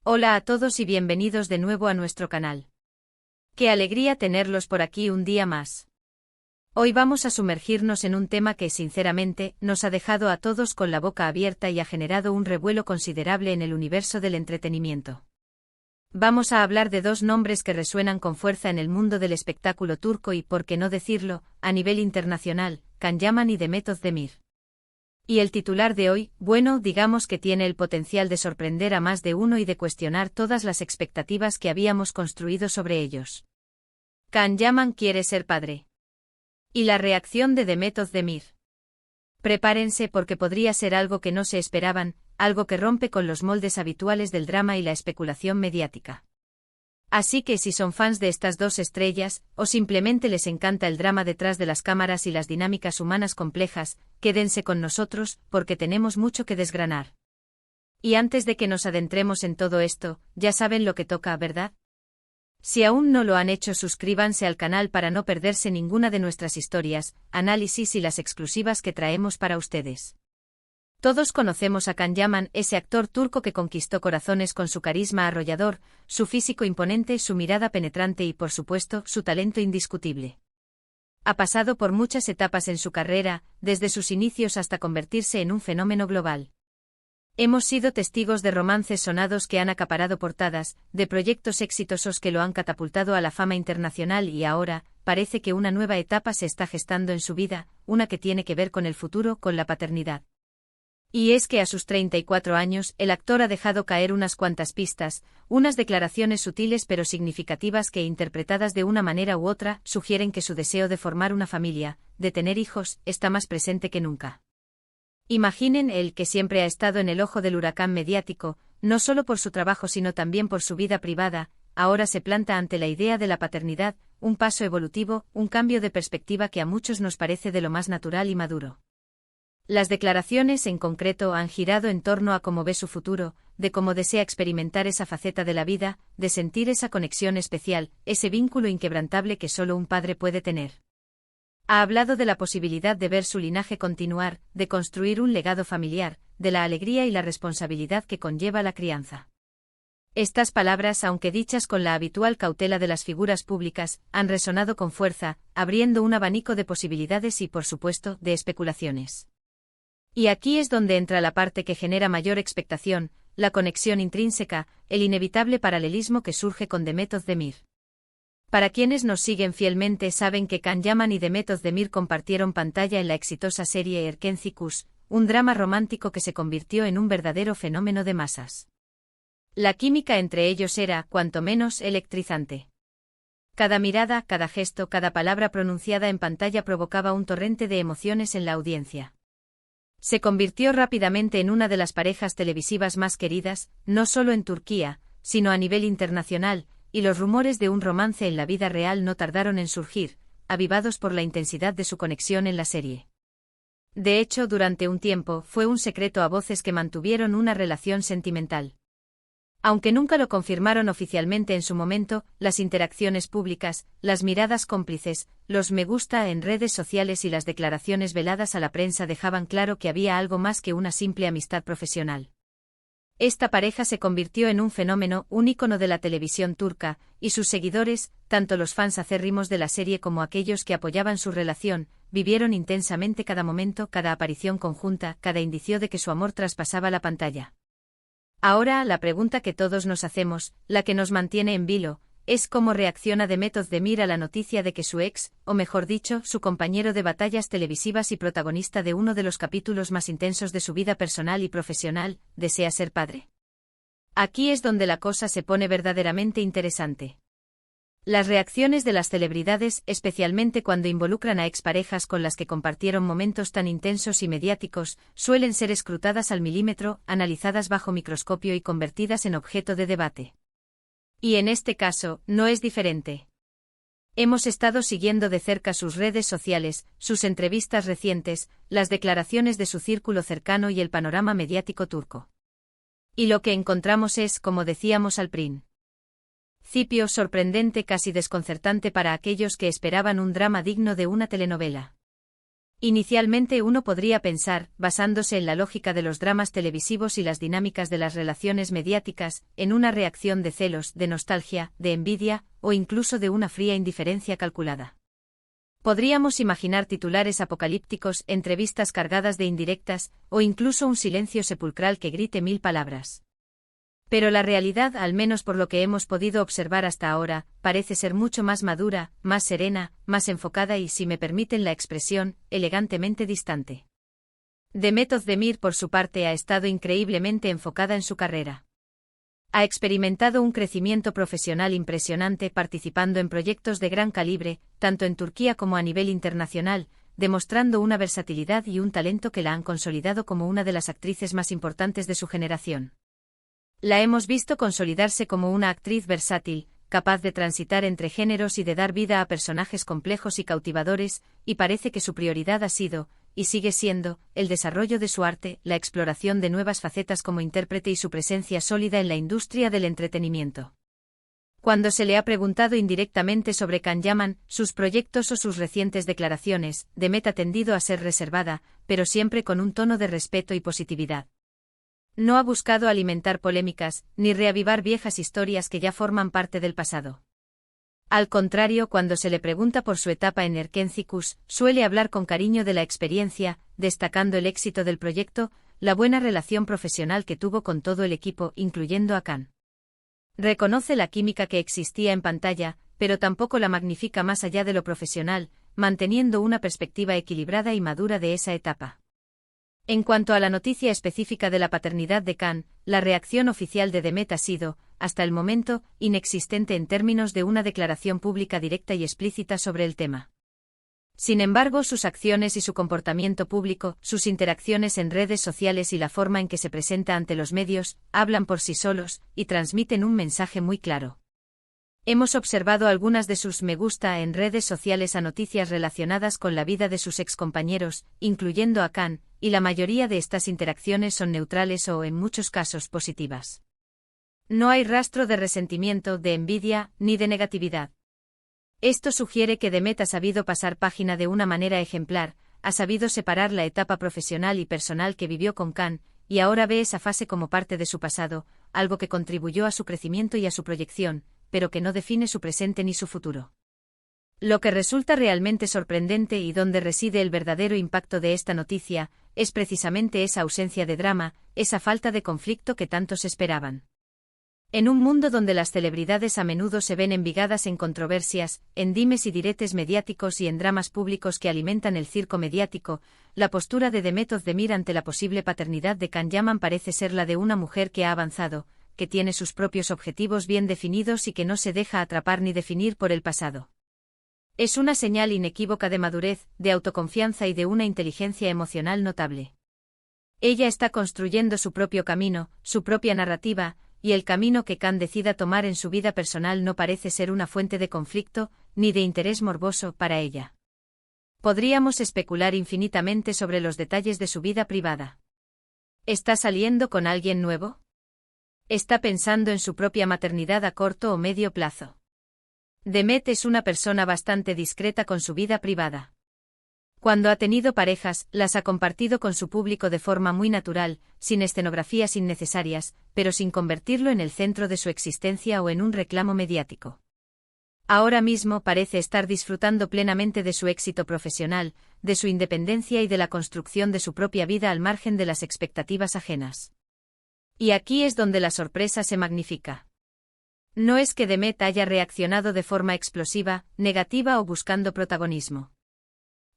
Hola a todos y bienvenidos de nuevo a nuestro canal. Qué alegría tenerlos por aquí un día más. Hoy vamos a sumergirnos en un tema que, sinceramente, nos ha dejado a todos con la boca abierta y ha generado un revuelo considerable en el universo del entretenimiento. Vamos a hablar de dos nombres que resuenan con fuerza en el mundo del espectáculo turco y, por qué no decirlo, a nivel internacional, Can Yaman y Demet Özdemir. Y el titular de hoy, bueno, digamos que tiene el potencial de sorprender a más de uno y de cuestionar todas las expectativas que habíamos construido sobre ellos. Can Yaman quiere ser padre. Y la reacción de Demet Özdemir. Prepárense porque podría ser algo que no se esperaban, algo que rompe con los moldes habituales del drama y la especulación mediática. Así que si son fans de estas dos estrellas, o simplemente les encanta el drama detrás de las cámaras y las dinámicas humanas complejas, quédense con nosotros, porque tenemos mucho que desgranar. Y antes de que nos adentremos en todo esto, ya saben lo que toca, ¿verdad? Si aún no lo han hecho, suscríbanse al canal para no perderse ninguna de nuestras historias, análisis y las exclusivas que traemos para ustedes. Todos conocemos a Can Yaman, ese actor turco que conquistó corazones con su carisma arrollador, su físico imponente, su mirada penetrante y, por supuesto, su talento indiscutible. Ha pasado por muchas etapas en su carrera, desde sus inicios hasta convertirse en un fenómeno global. Hemos sido testigos de romances sonados que han acaparado portadas, de proyectos exitosos que lo han catapultado a la fama internacional y ahora, parece que una nueva etapa se está gestando en su vida, una que tiene que ver con el futuro, con la paternidad. Y es que a sus 34 años, el actor ha dejado caer unas cuantas pistas, unas declaraciones sutiles pero significativas que, interpretadas de una manera u otra, sugieren que su deseo de formar una familia, de tener hijos, está más presente que nunca. Imaginen el que siempre ha estado en el ojo del huracán mediático, no solo por su trabajo sino también por su vida privada, ahora se planta ante la idea de la paternidad, un paso evolutivo, un cambio de perspectiva que a muchos nos parece de lo más natural y maduro. Las declaraciones en concreto han girado en torno a cómo ve su futuro, de cómo desea experimentar esa faceta de la vida, de sentir esa conexión especial, ese vínculo inquebrantable que solo un padre puede tener. Ha hablado de la posibilidad de ver su linaje continuar, de construir un legado familiar, de la alegría y la responsabilidad que conlleva la crianza. Estas palabras, aunque dichas con la habitual cautela de las figuras públicas, han resonado con fuerza, abriendo un abanico de posibilidades y, por supuesto, de especulaciones. Y aquí es donde entra la parte que genera mayor expectación, la conexión intrínseca, el inevitable paralelismo que surge con Demet Özdemir. Para quienes nos siguen fielmente saben que Can Yaman y Demet Özdemir compartieron pantalla en la exitosa serie Erkenci Kuş, un drama romántico que se convirtió en un verdadero fenómeno de masas. La química entre ellos era, cuanto menos, electrizante. Cada mirada, cada gesto, cada palabra pronunciada en pantalla provocaba un torrente de emociones en la audiencia. Se convirtió rápidamente en una de las parejas televisivas más queridas, no solo en Turquía, sino a nivel internacional, y los rumores de un romance en la vida real no tardaron en surgir, avivados por la intensidad de su conexión en la serie. De hecho, durante un tiempo, fue un secreto a voces que mantuvieron una relación sentimental. Aunque nunca lo confirmaron oficialmente en su momento, las interacciones públicas, las miradas cómplices, los me gusta en redes sociales y las declaraciones veladas a la prensa dejaban claro que había algo más que una simple amistad profesional. Esta pareja se convirtió en un fenómeno, un ícono de la televisión turca, y sus seguidores, tanto los fans acérrimos de la serie como aquellos que apoyaban su relación, vivieron intensamente cada momento, cada aparición conjunta, cada indicio de que su amor traspasaba la pantalla. Ahora, la pregunta que todos nos hacemos, la que nos mantiene en vilo, es cómo reacciona Demet Özdemir a la noticia de que su ex, o mejor dicho, su compañero de batallas televisivas y protagonista de uno de los capítulos más intensos de su vida personal y profesional, desea ser padre. Aquí es donde la cosa se pone verdaderamente interesante. Las reacciones de las celebridades, especialmente cuando involucran a exparejas con las que compartieron momentos tan intensos y mediáticos, suelen ser escrutadas al milímetro, analizadas bajo microscopio y convertidas en objeto de debate. Y en este caso, no es diferente. Hemos estado siguiendo de cerca sus redes sociales, sus entrevistas recientes, las declaraciones de su círculo cercano y el panorama mediático turco. Y lo que encontramos es, como decíamos al principio, sorprendente, casi desconcertante para aquellos que esperaban un drama digno de una telenovela. Inicialmente uno podría pensar, basándose en la lógica de los dramas televisivos y las dinámicas de las relaciones mediáticas, en una reacción de celos, de nostalgia, de envidia, o incluso de una fría indiferencia calculada. Podríamos imaginar titulares apocalípticos, entrevistas cargadas de indirectas, o incluso un silencio sepulcral que grite 1000 palabras. Pero la realidad, al menos por lo que hemos podido observar hasta ahora, parece ser mucho más madura, más serena, más enfocada y, si me permiten la expresión, elegantemente distante. Demet Özdemir, por su parte, ha estado increíblemente enfocada en su carrera. Ha experimentado un crecimiento profesional impresionante participando en proyectos de gran calibre, tanto en Turquía como a nivel internacional, demostrando una versatilidad y un talento que la han consolidado como una de las actrices más importantes de su generación. La hemos visto consolidarse como una actriz versátil, capaz de transitar entre géneros y de dar vida a personajes complejos y cautivadores, y parece que su prioridad ha sido, y sigue siendo, el desarrollo de su arte, la exploración de nuevas facetas como intérprete y su presencia sólida en la industria del entretenimiento. Cuando se le ha preguntado indirectamente sobre Can Yaman, sus proyectos o sus recientes declaraciones, Demet ha tendido a ser reservada, pero siempre con un tono de respeto y positividad. No ha buscado alimentar polémicas, ni reavivar viejas historias que ya forman parte del pasado. Al contrario, cuando se le pregunta por su etapa en Erkencikus, suele hablar con cariño de la experiencia, destacando el éxito del proyecto, la buena relación profesional que tuvo con todo el equipo, incluyendo a Can. Reconoce la química que existía en pantalla, pero tampoco la magnifica más allá de lo profesional, manteniendo una perspectiva equilibrada y madura de esa etapa. En cuanto a la noticia específica de la paternidad de Can, la reacción oficial de Demet ha sido, hasta el momento, inexistente en términos de una declaración pública directa y explícita sobre el tema. Sin embargo, sus acciones y su comportamiento público, sus interacciones en redes sociales y la forma en que se presenta ante los medios, hablan por sí solos, y transmiten un mensaje muy claro. Hemos observado algunas de sus me gusta en redes sociales a noticias relacionadas con la vida de sus excompañeros, incluyendo a Can, y la mayoría de estas interacciones son neutrales o, en muchos casos, positivas. No hay rastro de resentimiento, de envidia, ni de negatividad. Esto sugiere que Demet ha sabido pasar página de una manera ejemplar, ha sabido separar la etapa profesional y personal que vivió con Can, y ahora ve esa fase como parte de su pasado, algo que contribuyó a su crecimiento y a su proyección, pero que no define su presente ni su futuro. Lo que resulta realmente sorprendente y donde reside el verdadero impacto de esta noticia, es precisamente esa ausencia de drama, esa falta de conflicto que tantos esperaban. En un mundo donde las celebridades a menudo se ven envigadas en controversias, en dimes y diretes mediáticos y en dramas públicos que alimentan el circo mediático, la postura de Demet Özdemir ante la posible paternidad de Can Yaman parece ser la de una mujer que ha avanzado, que tiene sus propios objetivos bien definidos y que no se deja atrapar ni definir por el pasado. Es una señal inequívoca de madurez, de autoconfianza y de una inteligencia emocional notable. Ella está construyendo su propio camino, su propia narrativa, y el camino que Can decida tomar en su vida personal no parece ser una fuente de conflicto, ni de interés morboso para ella. Podríamos especular infinitamente sobre los detalles de su vida privada. ¿Está saliendo con alguien nuevo? ¿Está pensando en su propia maternidad a corto o medio plazo? Demet es una persona bastante discreta con su vida privada. Cuando ha tenido parejas, las ha compartido con su público de forma muy natural, sin escenografías innecesarias, pero sin convertirlo en el centro de su existencia o en un reclamo mediático. Ahora mismo parece estar disfrutando plenamente de su éxito profesional, de su independencia y de la construcción de su propia vida al margen de las expectativas ajenas. Y aquí es donde la sorpresa se magnifica. No es que Demet haya reaccionado de forma explosiva, negativa o buscando protagonismo.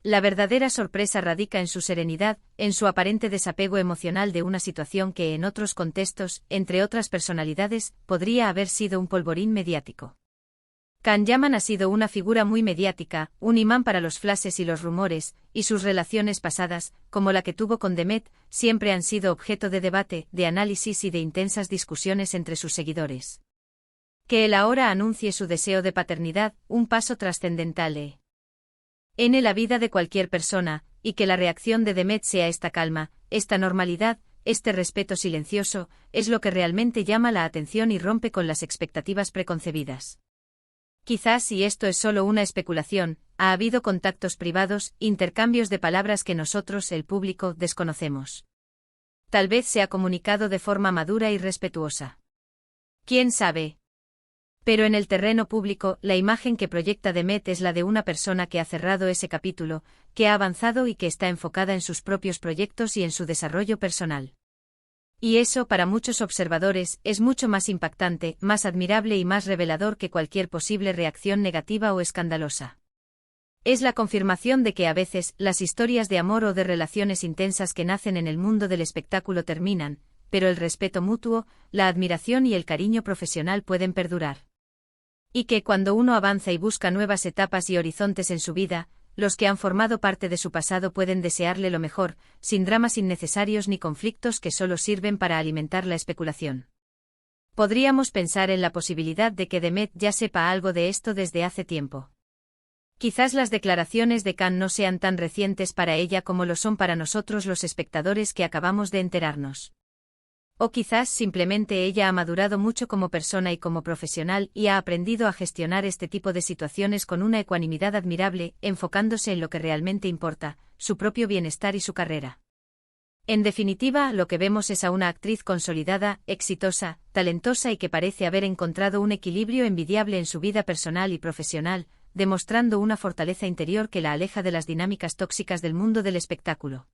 La verdadera sorpresa radica en su serenidad, en su aparente desapego emocional de una situación que en otros contextos, entre otras personalidades, podría haber sido un polvorín mediático. Can Yaman ha sido una figura muy mediática, un imán para los flashes y los rumores, y sus relaciones pasadas, como la que tuvo con Demet, siempre han sido objeto de debate, de análisis y de intensas discusiones entre sus seguidores. Que él ahora anuncie su deseo de paternidad, un paso trascendental en la vida de cualquier persona, y que la reacción de Demet sea esta calma, esta normalidad, este respeto silencioso, es lo que realmente llama la atención y rompe con las expectativas preconcebidas. Quizás, y esto es solo una especulación, ha habido contactos privados, intercambios de palabras que nosotros, el público, desconocemos. Tal vez se ha comunicado de forma madura y respetuosa. ¿Quién sabe? Pero en el terreno público, la imagen que proyecta Demet es la de una persona que ha cerrado ese capítulo, que ha avanzado y que está enfocada en sus propios proyectos y en su desarrollo personal. Y eso, para muchos observadores, es mucho más impactante, más admirable y más revelador que cualquier posible reacción negativa o escandalosa. Es la confirmación de que a veces, las historias de amor o de relaciones intensas que nacen en el mundo del espectáculo terminan, pero el respeto mutuo, la admiración y el cariño profesional pueden perdurar. Y que cuando uno avanza y busca nuevas etapas y horizontes en su vida, los que han formado parte de su pasado pueden desearle lo mejor, sin dramas innecesarios ni conflictos que solo sirven para alimentar la especulación. Podríamos pensar en la posibilidad de que Demet ya sepa algo de esto desde hace tiempo. Quizás las declaraciones de Khan no sean tan recientes para ella como lo son para nosotros los espectadores que acabamos de enterarnos. O quizás simplemente ella ha madurado mucho como persona y como profesional y ha aprendido a gestionar este tipo de situaciones con una ecuanimidad admirable, enfocándose en lo que realmente importa, su propio bienestar y su carrera. En definitiva, lo que vemos es a una actriz consolidada, exitosa, talentosa y que parece haber encontrado un equilibrio envidiable en su vida personal y profesional, demostrando una fortaleza interior que la aleja de las dinámicas tóxicas del mundo del espectáculo.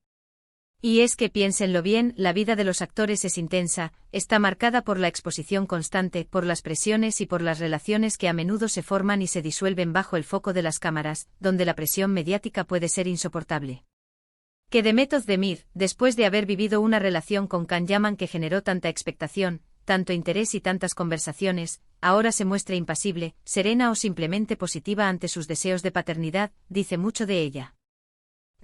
Y es que piénsenlo bien, la vida de los actores es intensa, está marcada por la exposición constante, por las presiones y por las relaciones que a menudo se forman y se disuelven bajo el foco de las cámaras, donde la presión mediática puede ser insoportable. Que Demet Özdemir, después de haber vivido una relación con Can Yaman que generó tanta expectación, tanto interés y tantas conversaciones, ahora se muestre impasible, serena o simplemente positiva ante sus deseos de paternidad, dice mucho de ella.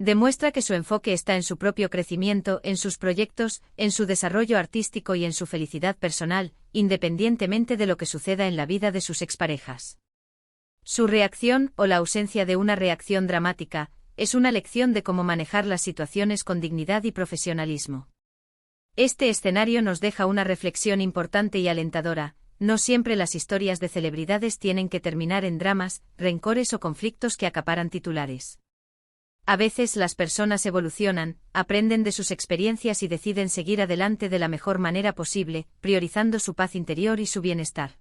Demuestra que su enfoque está en su propio crecimiento, en sus proyectos, en su desarrollo artístico y en su felicidad personal, independientemente de lo que suceda en la vida de sus exparejas. Su reacción, o la ausencia de una reacción dramática, es una lección de cómo manejar las situaciones con dignidad y profesionalismo. Este escenario nos deja una reflexión importante y alentadora: no siempre las historias de celebridades tienen que terminar en dramas, rencores o conflictos que acaparan titulares. A veces las personas evolucionan, aprenden de sus experiencias y deciden seguir adelante de la mejor manera posible, priorizando su paz interior y su bienestar.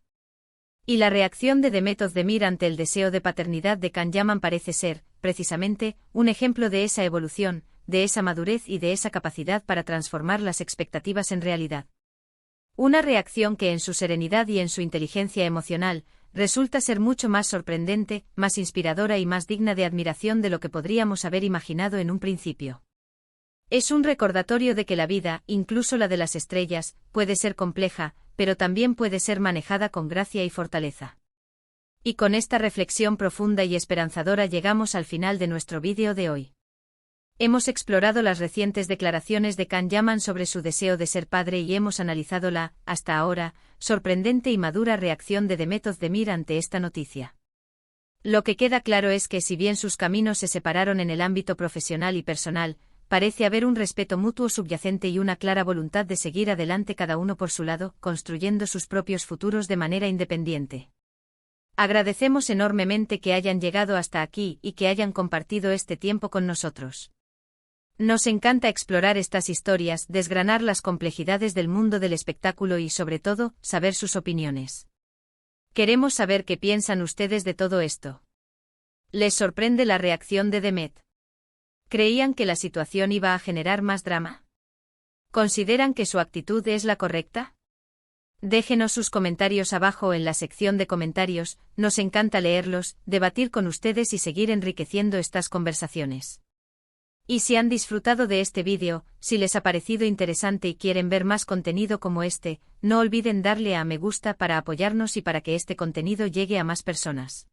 Y la reacción de Demet Özdemir ante el deseo de paternidad de Can Yaman parece ser, precisamente, un ejemplo de esa evolución, de esa madurez y de esa capacidad para transformar las expectativas en realidad. Una reacción que en su serenidad y en su inteligencia emocional, resulta ser mucho más sorprendente, más inspiradora y más digna de admiración de lo que podríamos haber imaginado en un principio. Es un recordatorio de que la vida, incluso la de las estrellas, puede ser compleja, pero también puede ser manejada con gracia y fortaleza. Y con esta reflexión profunda y esperanzadora llegamos al final de nuestro vídeo de hoy. Hemos explorado las recientes declaraciones de Can Yaman sobre su deseo de ser padre y hemos analizado la, hasta ahora, sorprendente y madura reacción de Demet Özdemir ante esta noticia. Lo que queda claro es que si bien sus caminos se separaron en el ámbito profesional y personal, parece haber un respeto mutuo subyacente y una clara voluntad de seguir adelante cada uno por su lado, construyendo sus propios futuros de manera independiente. Agradecemos enormemente que hayan llegado hasta aquí y que hayan compartido este tiempo con nosotros. Nos encanta explorar estas historias, desgranar las complejidades del mundo del espectáculo y, sobre todo, saber sus opiniones. Queremos saber qué piensan ustedes de todo esto. ¿Les sorprende la reacción de Demet? ¿Creían que la situación iba a generar más drama? ¿Consideran que su actitud es la correcta? Déjenos sus comentarios abajo en la sección de comentarios, nos encanta leerlos, debatir con ustedes y seguir enriqueciendo estas conversaciones. Y si han disfrutado de este vídeo, si les ha parecido interesante y quieren ver más contenido como este, no olviden darle a me gusta para apoyarnos y para que este contenido llegue a más personas.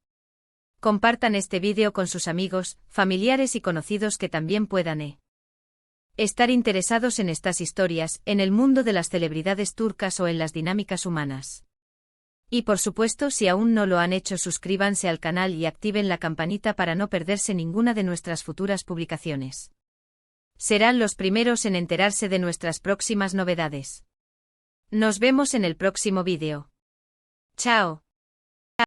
Compartan este vídeo con sus amigos, familiares y conocidos que también puedan estar interesados en estas historias, en el mundo de las celebridades turcas o en las dinámicas humanas. Y por supuesto, si aún no lo han hecho, suscríbanse al canal y activen la campanita para no perderse ninguna de nuestras futuras publicaciones. Serán los primeros en enterarse de nuestras próximas novedades. Nos vemos en el próximo vídeo. ¡Chao!